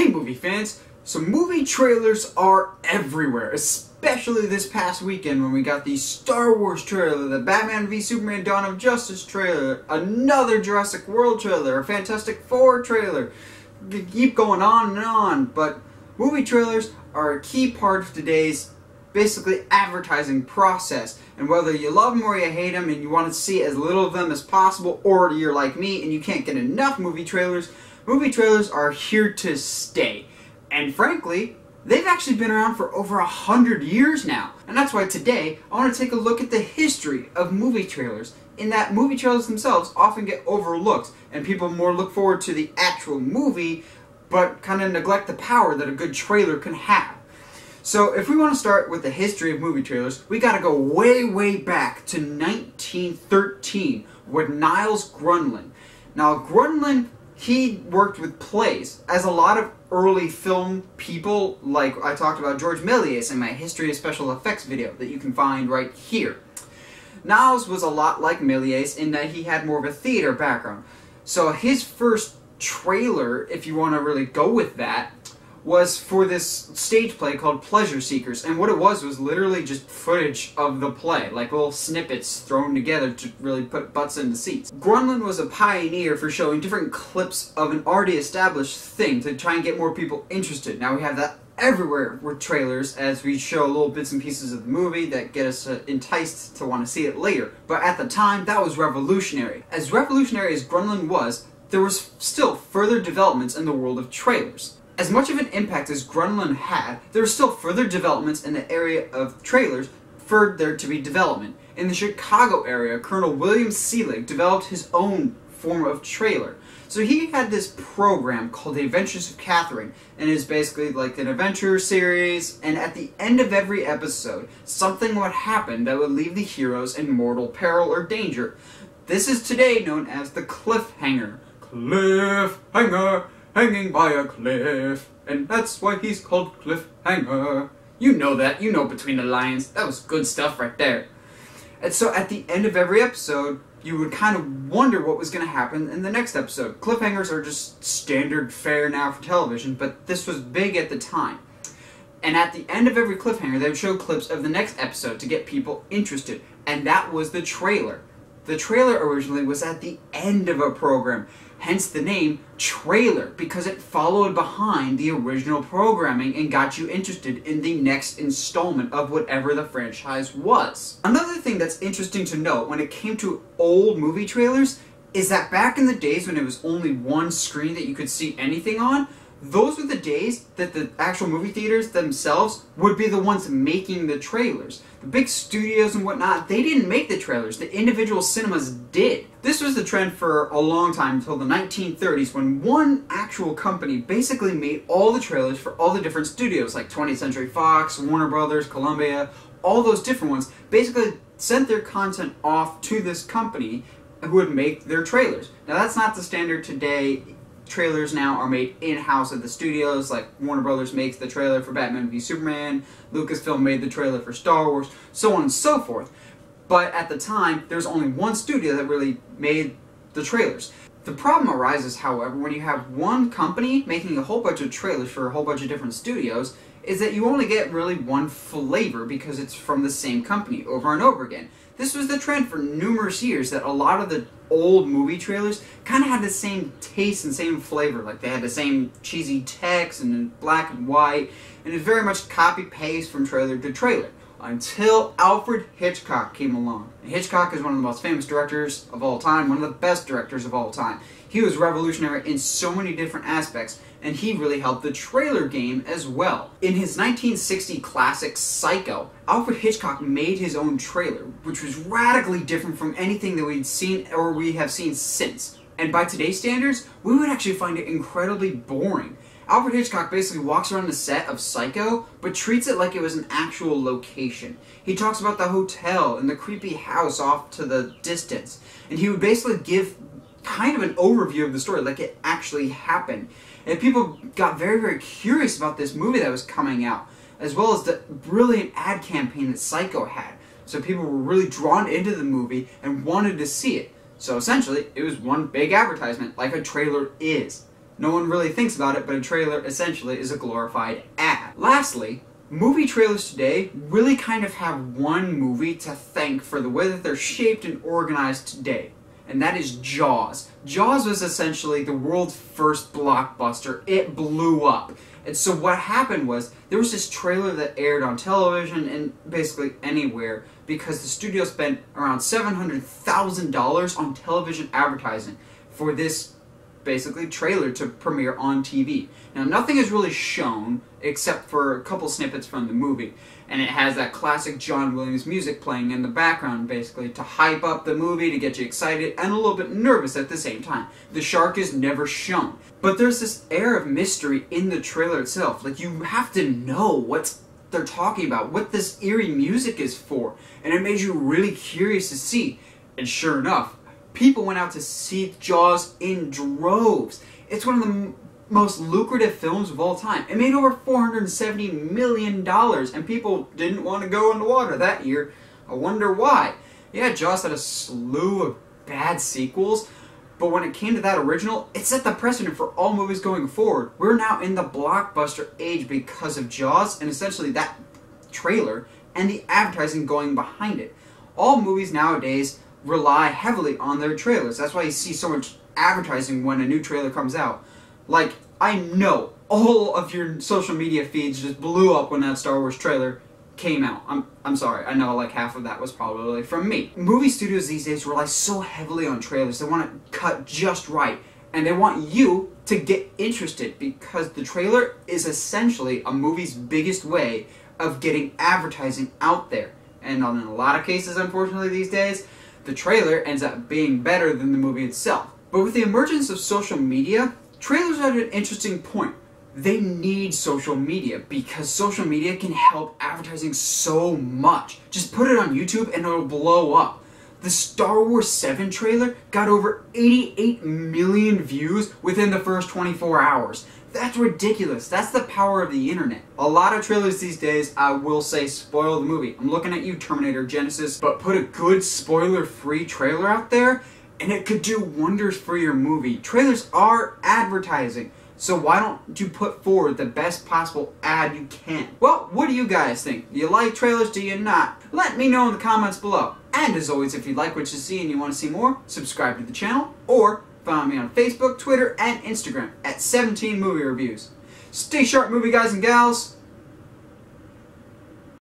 Hey movie fans, so movie trailers are everywhere, especially this past weekend when we got the Star Wars trailer, the Batman v Superman Dawn of Justice trailer, another Jurassic World trailer, a Fantastic Four trailer. Keep going on and on, but movie trailers are a key part of today's basically advertising process. And whether you love them or you hate them and you want to see as little of them as possible, or you're like me and you can't get enough movie trailers are here to stay. And frankly, they've actually been around for over 100 years now. And that's why today I want to take a look at the history of movie trailers, in that movie trailers themselves often get overlooked and people more look forward to the actual movie but kind of neglect the power that a good trailer can have. So if we want to start with the history of movie trailers, we gotta go way back to 1913 with Niles Grundlin. Now Grundlin, he worked with plays, as a lot of early film people, like I talked about George Méliès in my History of Special Effects video that you can find right here. Niles was a lot like Méliès in that he had more of a theater background. So his first trailer, if you want to really go with that, was for this stage play called Pleasure Seekers, and what it was literally just footage of the play, like little snippets thrown together to really put butts into seats. Grundlin was a pioneer for showing different clips of an already established thing to try and get more people interested. Now we have that everywhere with trailers, as we show little bits and pieces of the movie that get us enticed to want to see it later. But at the time, that was revolutionary. As revolutionary as Grundlin was, there was still further developments in the world of trailers. As much of an impact as Grundlin had, there were still further developments in the area of trailers for there to be development. In the Chicago area, Colonel William Selig developed his own form of trailer. So he had this program called The Adventures of Catherine, and it's basically like an adventure series, and at the end of every episode, something would happen that would leave the heroes in mortal peril or danger. This is today known as the cliffhanger. Cliffhanger! Hanging by a cliff, and that's why he's called Cliffhanger. You know that, you know Between the Lines. That was good stuff right there. And so at the end of every episode, you would kind of wonder what was going to happen in the next episode. Cliffhangers are just standard fare now for television, but this was big at the time. And at the end of every cliffhanger, they would show clips of the next episode to get people interested, and that was the trailer. The trailer originally was at the end of a program, hence the name trailer, because it followed behind the original programming and got you interested in the next installment of whatever the franchise was. Another thing that's interesting to note when it came to old movie trailers is that back in the days when it was only one screen that you could see anything on, those were the days that the actual movie theaters themselves would be the ones making the trailers. The big studios and whatnot, they didn't make the trailers. The individual cinemas did. This was the trend for a long time, until the 1930s, when one actual company basically made all the trailers for all the different studios, like 20th Century Fox, Warner Brothers, Columbia, all those different ones, basically sent their content off to this company who would make their trailers. Now that's not the standard today. Trailers now are made in-house at the studios, like Warner Brothers makes the trailer for Batman v Superman, Lucasfilm made the trailer for Star Wars, so on and so forth. But at the time, there was only one studio that really made the trailers. The problem arises, however, when you have one company making a whole bunch of trailers for a whole bunch of different studios, is that you only get really one flavor because it's from the same company over and over again. This was the trend for numerous years, that a lot of the old movie trailers kind of had the same taste and same flavor. Like they had the same cheesy text and black and white, and it very much copy-paste from trailer to trailer. Until Alfred Hitchcock came along. And Hitchcock is one of the most famous directors of all time, one of the best directors of all time. He was revolutionary in so many different aspects, and he really helped the trailer game as well. In his 1960 classic Psycho, Alfred Hitchcock made his own trailer, which was radically different from anything that we'd seen or we have seen since. And by today's standards, we would actually find it incredibly boring. Alfred Hitchcock basically walks around the set of Psycho, but treats it like it was an actual location. He talks about the hotel and the creepy house off to the distance, and he would basically give kind of an overview of the story like it actually happened. And people got very curious about this movie that was coming out, as well as the brilliant ad campaign that Psycho had. So people were really drawn into the movie and wanted to see it. So essentially, it was one big advertisement, like a trailer is. No one really thinks about it, but a trailer essentially is a glorified ad. Lastly, movie trailers today really kind of have one movie to thank for the way that they're shaped and organized today, and that is Jaws. Jaws was essentially the world's first blockbuster. It blew up. And so what happened was, there was this trailer that aired on television and basically anywhere because the studio spent around $700,000 on television advertising for this basically trailer to premiere on TV. Now nothing is really shown except for a couple snippets from the movie, and it has that classic John Williams music playing in the background basically to hype up the movie, to get you excited and a little bit nervous at the same time. The shark is never shown, but there's this air of mystery in the trailer itself. Like, you have to know what they're talking about, what this eerie music is for, and it made you really curious to see. And sure enough, people went out to see Jaws in droves. It's one of the most lucrative films of all time. It made over $470 million, and people didn't want to go in the water that year. I wonder why. Yeah, Jaws had a slew of bad sequels, but when it came to that original, it set the precedent for all movies going forward. We're now in the blockbuster age because of Jaws, and essentially that trailer and the advertising going behind it. All movies nowadays rely heavily on their trailers. That's why you see so much advertising when a new trailer comes out. Like, I know all of your social media feeds just blew up when that Star Wars trailer came out. I'm sorry, I know like half of that was probably from me. Movie studios these days rely so heavily on trailers. They want to cut just right, and they want you to get interested because the trailer is essentially a movie's biggest way of getting advertising out there. And in a lot of cases, unfortunately these days, the trailer ends up being better than the movie itself. But with the emergence of social media, trailers are at an interesting point. They need social media because social media can help advertising so much. Just put it on YouTube and it'll blow up. The Star Wars 7 trailer got over 88 million views within the first 24 hours. That's ridiculous. That's the power of the internet. A lot of trailers these days, I will say, spoil the movie. I'm looking at you, Terminator Genisys, but put a good spoiler-free trailer out there and it could do wonders for your movie. Trailers are advertising, so why don't you put forward the best possible ad you can? Well, what do you guys think? Do you like trailers? Do you not? Let me know in the comments below. And as always, if you like what you see and you want to see more, subscribe to the channel, or follow me on Facebook, Twitter, and Instagram at 17 Movie Reviews. Stay sharp, movie guys and gals.